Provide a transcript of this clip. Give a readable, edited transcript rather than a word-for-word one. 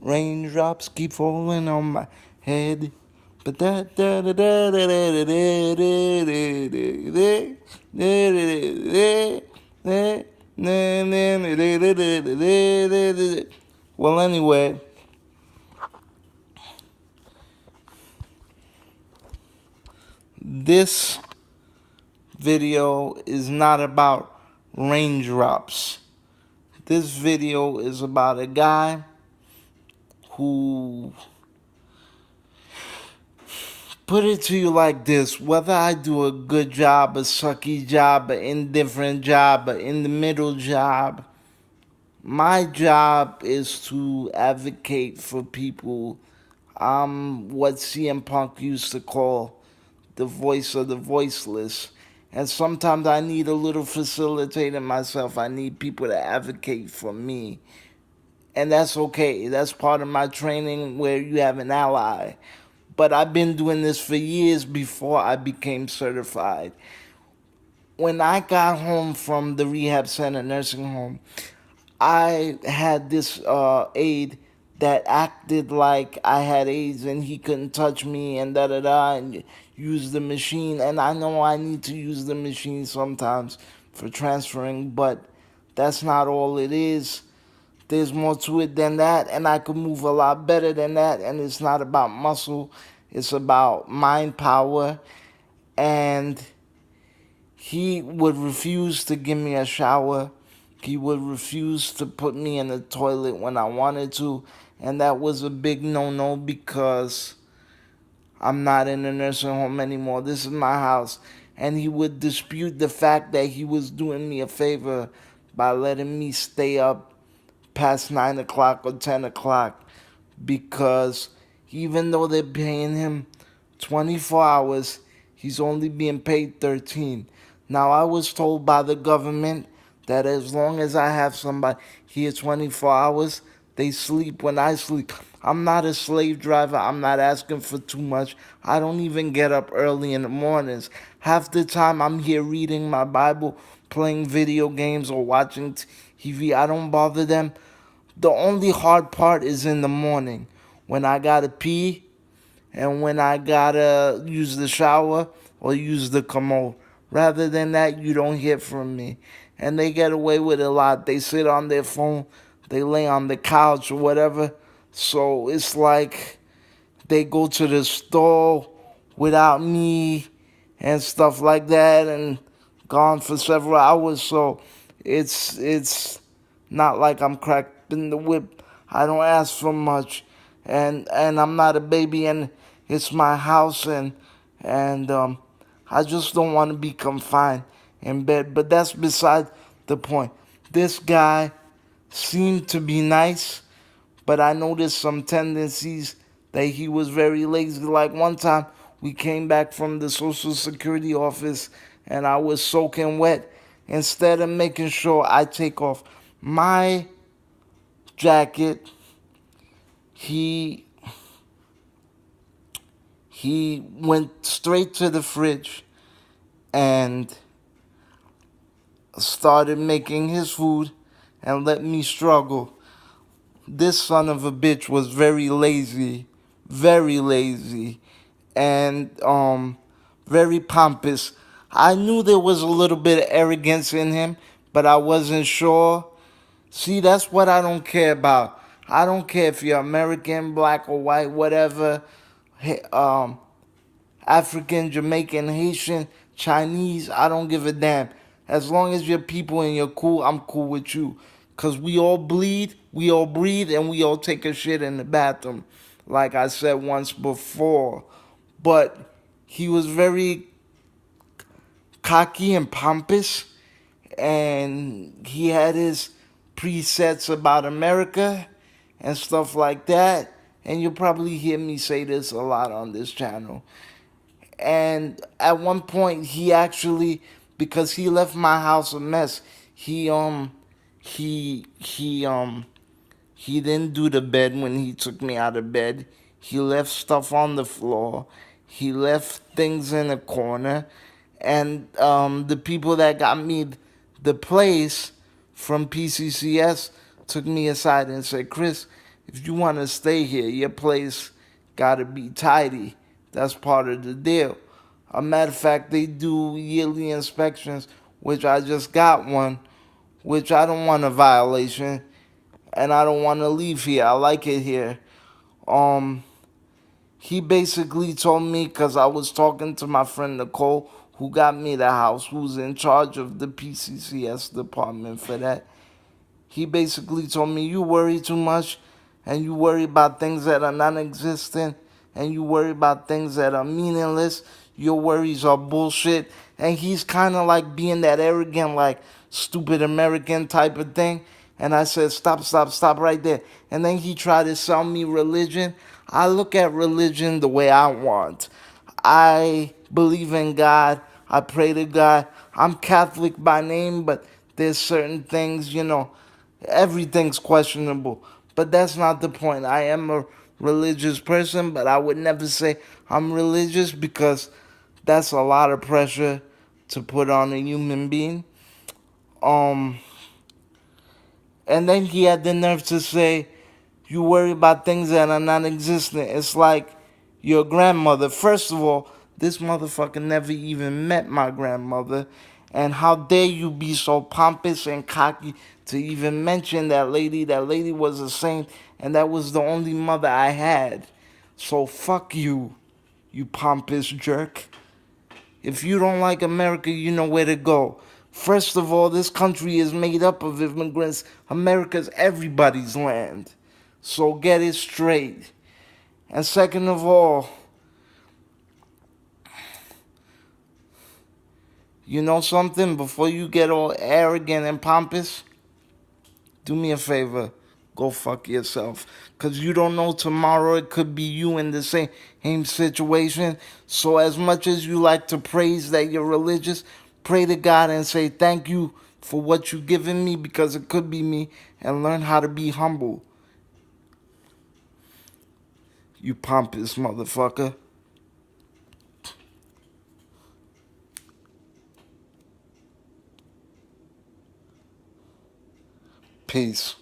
Raindrops keep falling on my head. But that da da da da da da da da. Well, anyway, this video is not about raindrops. This video is about a guy who, put it to you like this: whether I do a good job, a sucky job, an indifferent job, an in the middle job, my job is to advocate for people. I'm what CM Punk used to call the voice of the voiceless. And sometimes I need a little facilitating myself. I need people to advocate for me. And that's okay. That's part of my training where you have an ally. But I've been doing this for years before I became certified. When I got home from the rehab center nursing home, I had this aide that acted like I had AIDS and he couldn't touch me and da da da and use the machine. And I know I need to use the machine sometimes for transferring, but that's not all it is. There's more to it than that, and I could move a lot better than that. And it's not about muscle, it's about mind power. And he would refuse to give me a shower. He would refuse to put me in the toilet when I wanted to. And that was a big no-no because I'm not in a nursing home anymore. This is my house. And he would dispute the fact that he was doing me a favor by letting me stay up past 9 o'clock or 10 o'clock because even though they're paying him 24 hours, he's only being paid 13. Now, I was told by the government that as long as I have somebody here 24 hours, they sleep when I sleep. I'm not a slave driver. I'm not asking for too much. I don't even get up early in the mornings. Half the time I'm here reading my Bible, playing video games, or watching TV. I don't bother them. The only hard part is in the morning when I gotta pee and when I gotta use the shower or use the commode. Rather than that, you don't hear from me. And they get away with it a lot. They sit on their phone, they lay on the couch or whatever. So it's like they go to the store without me and stuff like that and gone for several hours. So it's not like I'm cracking the whip. I don't ask for much, and I'm not a baby, and it's my house, and I just don't want to be confined in bed. But that's beside the point. This guy seemed to be nice, but I noticed some tendencies that he was very lazy. Like one time, we came back from the Social Security office, and I was soaking wet. Instead of making sure I take off my jacket, he went straight to the fridge and started making his food and let me struggle. This son of a bitch was very lazy, and very pompous. I knew there was a little bit of arrogance in him, but I wasn't sure. See, that's what I don't care about. I don't care if you're American, black or white, whatever, African, Jamaican, Haitian, Chinese, I don't give a damn. As long as you're people and you're cool, I'm cool with you. Because we all bleed, we all breathe, and we all take a shit in the bathroom, like I said once before. But he was very cocky and pompous, and he had his presets about America and stuff like that. And you'll probably hear me say this a lot on this channel. And at one point, he actually, because he left my house a mess, he he um he didn't do the bed when he took me out of bed. He left stuff on the floor. He left things in a corner. And the people that got me the place from PCCS took me aside and said, Chris, if If you want to stay here, your place got to be tidy. That's part of the deal. A matter of fact, they do yearly inspections, which I just got one, which I don't want a violation, and I don't want to leave here. I like it here. Um, he basically told me, because I was talking to my friend Nicole, who got me the house, who's in charge of the PCCS department for that. He basically told me, you worry too much, and you worry about things that are non-existent, and you worry about things that are meaningless. Your worries are bullshit. And he's kind of like being that arrogant, like stupid American type of thing. And I said, stop, stop, stop right there. And then he tried to sell me religion. I look at religion the way I want. I believe in God. I pray to God. I'm Catholic by name, but there's certain things, everything's questionable. But that's not the point. I am a religious person, but I would never say I'm religious because that's a lot of pressure to put on a human being. Um, and then he had the nerve to say, you worry about things that are non existent. It's like your grandmother. First of all, this motherfucker never even met my grandmother. And how dare you be so pompous and cocky to even mention that lady? That lady was a saint, and that was the only mother I had. So fuck you, you pompous jerk. If you don't like America, you know where to go. First of all, this country is made up of immigrants. America's everybody's land. So get it straight. And second of all, you know something? Before you get all arrogant and pompous, do me a favor. Go fuck yourself. Because you don't know tomorrow it could be you in the same situation. So as much as you like to praise that you're religious, pray to God and say thank you for what you've given me because it could be me, and learn how to be humble. You pompous motherfucker. Peace.